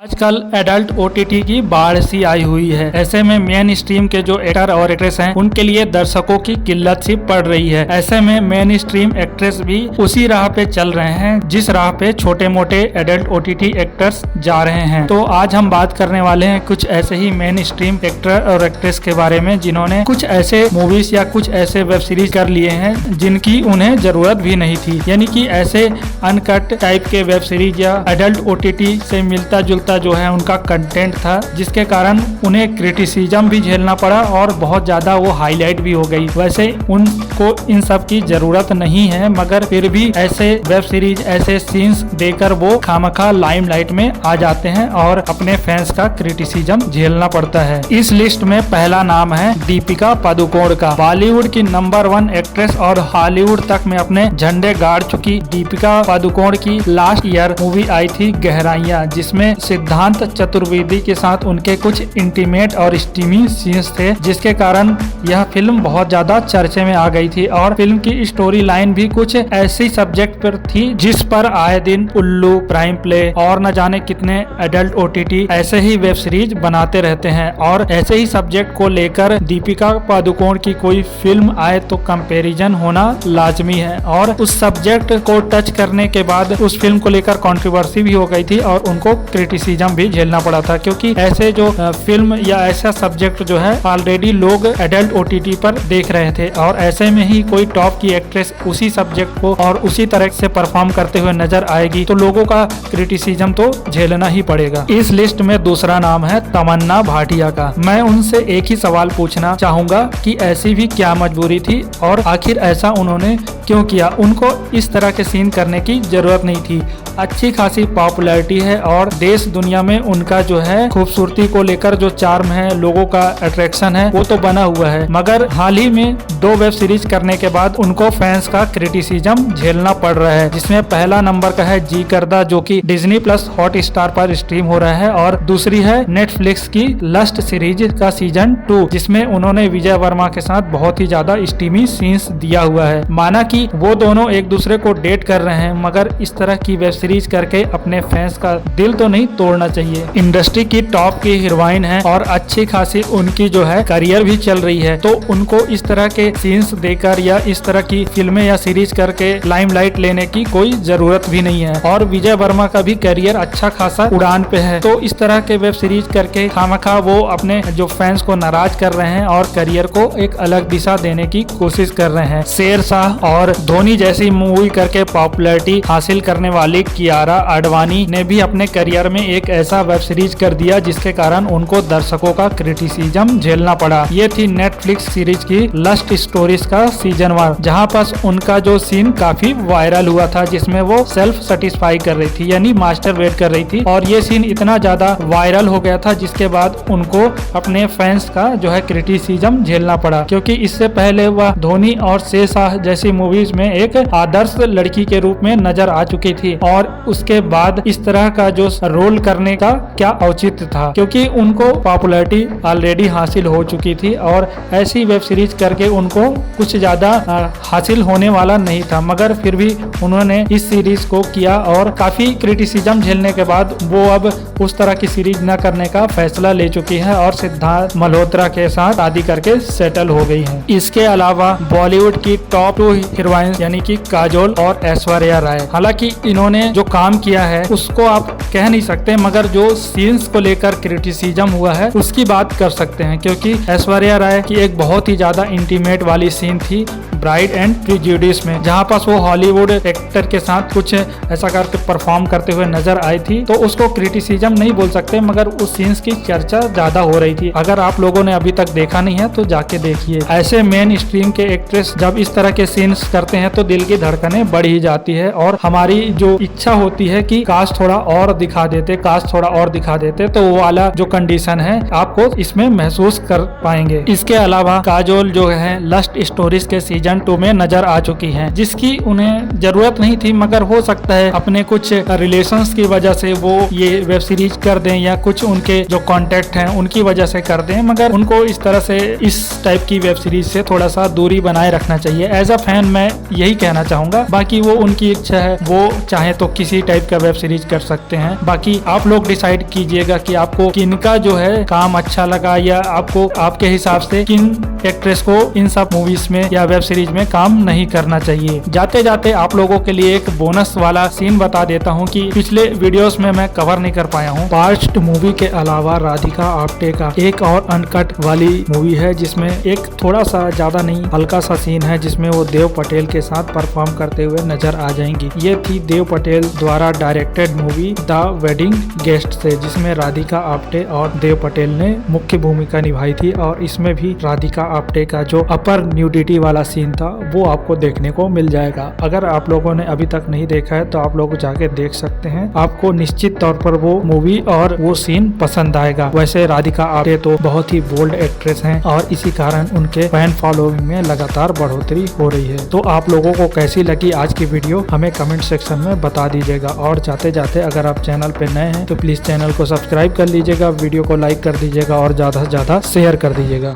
आजकल adult OTT की बाढ़ सी आई हुई है। ऐसे में मेन स्ट्रीम के जो एक्टर और एक्ट्रेस हैं उनके लिए दर्शकों की किल्लत सी पड़ रही है। ऐसे में मेन स्ट्रीम एक्ट्रेस भी उसी राह पे चल रहे हैं जिस राह पे छोटे मोटे एडल्ट ओटीटी एक्टर्स जा रहे हैं। तो आज हम बात करने वाले हैं कुछ ऐसे ही मेन स्ट्रीम एक्टर और एक्ट्रेस के बारे में जिन्होंने कुछ ऐसे मूवीज या कुछ ऐसे वेब सीरीज कर लिए हैं जिनकी उन्हें जरूरत भी नहीं थी। यानी कि ऐसे अनकट टाइप के वेब सीरीज या एडल्ट ओटीटी से मिलता जुलता जो है उनका कंटेंट था, जिसके कारण उन्हें क्रिटिसिज्म भी झेलना पड़ा और बहुत ज्यादा वो हाईलाइट भी हो गई। वैसे उनको इन सब की जरूरत नहीं है, मगर फिर भी ऐसे वेब सीरीज ऐसे सीन्स देकर वो खामखा लाइमलाइट में आ जाते हैं और अपने फैंस का क्रिटिसिज्म झेलना पड़ता है। इस लिस्ट में पहला नाम है दीपिका पादुकोण का। बॉलीवुड की नंबर 1 एक्ट्रेस और हॉलीवुड तक में अपने झंडे गाड़ चुकी दीपिका पादुकोण की लास्ट ईयर मूवी आई थी गहराइयां, जिसमें सिद्धांत चतुर्वेदी के साथ उनके कुछ इंटीमेट और स्टीमी सीन्स थे, जिसके कारण यह फिल्म बहुत ज्यादा चर्चे में आ गई थी। और फिल्म की स्टोरी लाइन भी कुछ ऐसी सब्जेक्ट पर थी जिस पर आए दिन उल्लू, प्राइम प्ले और न जाने कितने एडल्ट ओटीटी ऐसे ही वेब सीरीज बनाते रहते हैं। और ऐसे ही सब्जेक्ट को लेकर दीपिका पादुकोण की कोई फिल्म आए तो कंपैरिजन होना लाजमी है। और उस सब्जेक्ट को टच करने के बाद उस फिल्म को लेकर कंट्रोवर्सी भी हो गई थी और उनको क्रिटिसिज्म भी झेलना पड़ा था, क्योंकि ऐसे जो फिल्म या ऐसा सब्जेक्ट जो है ऑलरेडी लोग एडल्ट ओटीटी पर देख रहे थे और ऐसे में ही कोई टॉप की एक्ट्रेस उसी सब्जेक्ट को और उसी तरह से परफॉर्म करते हुए नजर आएगी तो लोगों का क्रिटिसिज्म तो झेलना ही पड़ेगा। इस लिस्ट में दूसरा नाम है तमन्ना भाटिया का। मैं उनसे एक ही सवाल पूछना चाहूंगा कि ऐसी भी क्या मजबूरी थी और आखिर ऐसा उन्होंने क्यों किया। उनको इस तरह के सीन करने की जरूरत नहीं थी। अच्छी खासी पॉपुलैरिटी है और देश दुनिया में उनका जो है खूबसूरती को लेकर जो चार्म है, लोगों का अट्रैक्शन है, वो तो बना हुआ है। मगर हाल ही में 2 वेब सीरीज करने के बाद उनको फैंस का क्रिटिसिज्म झेलना पड़ रहा है, जिसमें पहला नंबर का है जी करदा, जो कि डिज्नी प्लस हॉटस्टार पर स्ट्रीम हो रहा है, और दूसरी है नेटफ्लिक्स की लस्ट सीरीज का सीजन 2, जिसमें उन्होंने विजय वर्मा के साथ बहुत ही ज्यादा स्टीमी सीन्स दिया हुआ है। माना कि वो दोनों एक दूसरे को डेट कर रहे हैं, मगर इस तरह की वेब सीरीज करके अपने फैंस का दिल तो नहीं तोड़ना चाहिए। इंडस्ट्री की टॉप की हीरोइन है और अच्छी खासी उनकी जो है करियर भी चल रही है, तो उनको इस तरह के सीन्स देकर या इस तरह की फिल्में या सीरीज करके लाइमलाइट लेने की कोई जरूरत भी नहीं है। और विजय वर्मा का भी करियर अच्छा खासा उड़ान पे है, तो इस तरह के वेब सीरीज करके खामखा वो अपने जो फैंस को नाराज कर रहे हैं और करियर को एक अलग दिशा देने की कोशिश कर रहे हैं। शेरशाह और धोनी जैसी मूवी करके पॉपुलैरिटी हासिल करने वाली कियारा आडवाणी ने भी अपने करियर में एक ऐसा वेब सीरीज कर दिया जिसके कारण उनको दर्शकों का क्रिटिसिज्म झेलना पड़ा। ये थी नेटफ्लिक्स सीरीज की लस्ट स्टोरीज का सीजन 1, जहां पर उनका जो सीन काफी वायरल हुआ था, जिसमें वो सेल्फ सेटिस्फाई कर रही थी, यानी मास्टरबेट कर रही थी। और ये सीन इतना ज्यादा वायरल हो गया था जिसके बाद उनको अपने फैंस का जो है क्रिटिसिज्म झेलना पड़ा, क्योंकि इससे पहले वह धोनी और शेरशाह जैसी मूवीज में एक आदर्श लड़की के रूप में नजर आ चुकी थी। और उसके बाद इस तरह का जो रोल करने का क्या औचित्य था, क्योंकि उनको पॉपुलैरिटी ऑलरेडी हासिल हो चुकी थी और ऐसी वेब सीरीज करके उनको कुछ ज्यादा हासिल होने वाला नहीं था। मगर फिर भी उन्होंने इस सीरीज को किया और काफी क्रिटिसिज्म झेलने के बाद वो अब उस तरह की सीरीज न करने का फैसला ले चुकी है और सिद्धार्थ मल्होत्रा के साथ शादी करके सेटल हो गई है। इसके अलावा बॉलीवुड की टॉप 2 हीरोइंस यानी कि काजोल और ऐश्वर्या राय, हालांकि इन्होंने जो काम किया है उसको आप कह नहीं सकते, मगर जो सीन्स को लेकर क्रिटिसिज्म हुआ है उसकी बात कर सकते हैं, क्योंकि ऐश्वर्या राय की एक बहुत ही ज्यादा इंटीमेट वाली सीन थी ब्राइड एंड प्रेजुडिस में, जहां पास वो हॉलीवुड एक्टर के साथ कुछ ऐसा करके परफॉर्म करते हुए नजर आई थी। तो उसको क्रिटिसिज्म नहीं बोल सकते, मगर उस सीन्स की चर्चा ज्यादा हो रही थी। अगर आप लोगों ने अभी तक देखा नहीं है तो जाके देखिए। ऐसे मेन स्ट्रीम के एक्ट्रेस जब इस तरह के सीन्स करते हैं तो दिल की धड़कनें बढ़ ही जाती है और हमारी जो इच्छा होती है कि काश थोड़ा और दिखा देते, काश थोड़ा और दिखा देते, तो वो वाला जो कंडीशन है आपको इसमें महसूस कर पाएंगे। इसके अलावा काजोल जो है लस्ट स्टोरीज के सीजन सीजन 2 में नजर आ चुकी हैं, जिसकी उन्हें जरूरत नहीं थी, मगर हो सकता है अपने कुछ रिलेशंस की वजह से वो ये वेब सीरीज कर दें या कुछ उनके जो कॉन्टेक्ट हैं उनकी वजह से कर दें, मगर उनको इस तरह से इस टाइप की वेब सीरीज से थोड़ा सा दूरी बनाए रखना चाहिए। एज अ फैन मैं यही कहना चाहूंगा, बाकी वो उनकी इच्छा है, वो चाहे तो किसी टाइप का वेब सीरीज कर सकते हैं। बाकी आप लोग डिसाइड कीजिएगा कि आपको किनका जो है काम अच्छा लगा, या आपको आपके हिसाब से किन एक्ट्रेस को इन सब मूवीज में या वेब सीरीज में काम नहीं करना चाहिए। जाते जाते आप लोगों के लिए एक बोनस वाला सीन बता देता हूँ कि पिछले वीडियोस में मैं कवर नहीं कर पाया हूँ। पार्स्ट मूवी के अलावा राधिका आप्टे का एक और अनकट वाली मूवी है, जिसमें एक थोड़ा सा ज्यादा नहीं हल्का सा सीन है, जिसमें वो देव पटेल के साथ परफॉर्म करते हुए नजर आ जाएंगी। ये थी देव पटेल द्वारा directed movie the wedding guest से, जिसमें राधिका आप्टे और देव पटेल ने मुख्य भूमिका निभाई थी। और इसमें भी राधिका आप्टे का जो अपर न्यूडिटी वाला सीन था वो आपको देखने को मिल जाएगा। अगर आप लोगों ने अभी तक नहीं देखा है तो आप लोग जाके देख सकते हैं, आपको निश्चित तौर पर वो मूवी और वो सीन पसंद आएगा। वैसे राधिका आप्टे तो बहुत ही बोल्ड एक्ट्रेस हैं और इसी कारण उनके फैन फॉलोइंग में लगातार बढ़ोतरी हो रही है। तो आप लोगों को कैसी लगी आज की वीडियो हमें कमेंट सेक्शन में बता दीजिएगा। और जाते जाते अगर आप चैनल पे नए हैं तो प्लीज चैनल को सब्सक्राइब कर लीजिएगा, वीडियो को लाइक कर दीजिएगा और ज्यादा से ज्यादा शेयर कर दीजिएगा।